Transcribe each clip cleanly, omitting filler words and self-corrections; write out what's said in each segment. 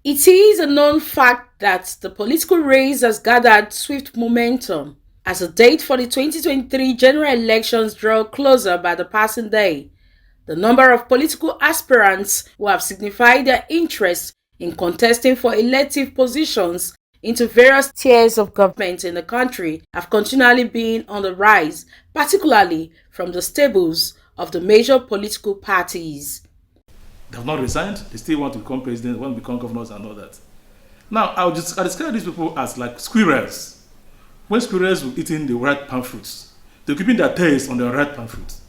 It is a known fact that the political race has gathered swift momentum as the date for the 2023 general elections draw closer by the passing day. The number of political aspirants who have signified their interest in contesting for elective positions into various tiers of government in the country have continually been on the rise, particularly from the stables of the major political parties. They have not resigned. They still want to become president, want to become governors and all that. Now, I describe these people as like squirrels. When squirrels were eating the ripe palm fruits, they're keeping their tails on the ripe palm fruits.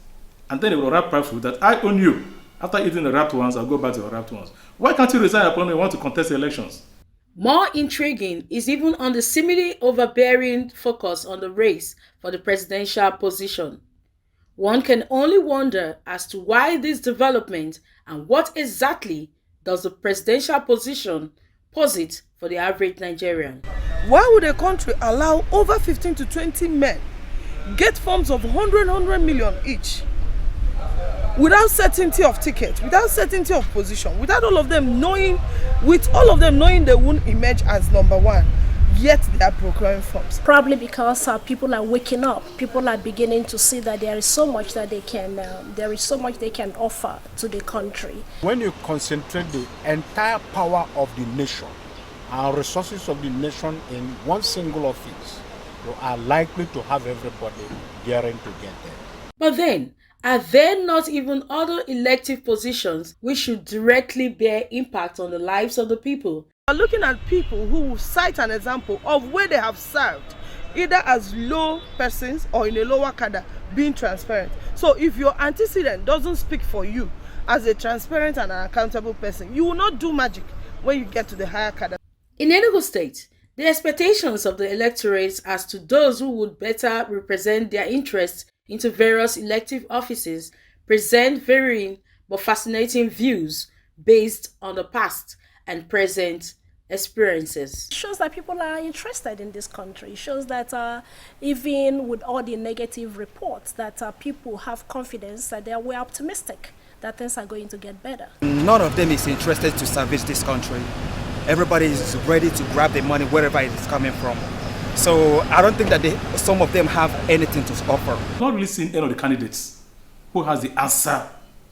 And then they will wrap palm fruit that I own you. After eating the wrapped ones, I'll go back to the wrapped ones. Why can't you resign upon you want to contest the elections? More intriguing is even on the seemingly overbearing focus on the race for the presidential position. One can only wonder as to why this development and what exactly does the presidential position posit for the average Nigerian. Why would a country allow over 15 to 20 men get forms of 100 million each without certainty of ticket, without certainty of position, without all of them knowing, with all of them knowing they won't emerge as number one, yet they are procuring forms? Probably because people are waking up. People are beginning to see that there is so much that they can offer to the country. When you concentrate the entire power of the nation and resources of the nation in one single office, you are likely to have everybody daring to get there. But then, are there not even other elective positions which should directly bear impact on the lives of the people? We are looking at people who cite an example of where they have served, either as low persons or in a lower cadre, being transparent. So if your antecedent doesn't speak for you as a transparent and an accountable person, you will not do magic when you get to the higher cadre. In Enugu State, the expectations of the electorate as to those who would better represent their interests into various elective offices present varying but fascinating views based on the past and present experiences. It shows that people are interested in this country. It shows that even with all the negative reports, that people have confidence that we're optimistic that things are going to get better. None of them is interested to salvage this country. Everybody is ready to grab the money wherever it is coming from. So I don't think that some of them have anything to offer. I've not really seen any of the candidates who has the answer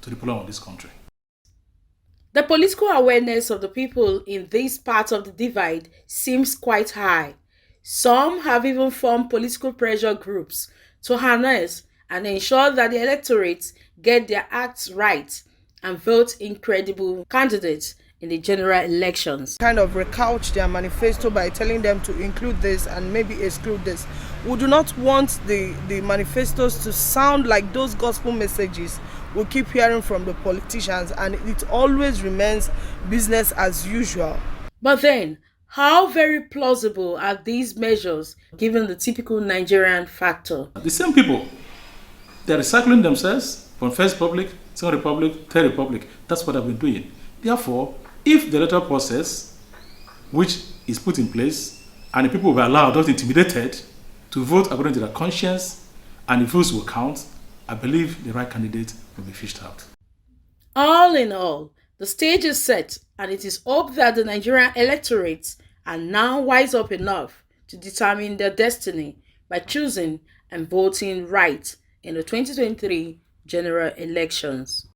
to the problem of this country. The political awareness of the people in this part of the divide seems quite high. Some have even formed political pressure groups to harness and ensure that the electorates get their acts right and vote in credible candidates in the general elections. Kind of recouch their manifesto by telling them to include this and maybe exclude this. We do not want the manifestos to sound like those gospel messages we keep hearing from the politicians, and it always remains business as usual. But then, how very plausible are these measures given the typical Nigerian factor? The same people, they're recycling themselves from First Republic, Second Republic, Third Republic. That's what they've been doing. Therefore, if the electoral process, which is put in place, and the people will be allowed, not intimidated, to vote according to their conscience, and the votes will count, I believe the right candidate will be fished out. All in all, the stage is set, and it is hoped that the Nigerian electorates are now wise up enough to determine their destiny by choosing and voting right in the 2023 general elections.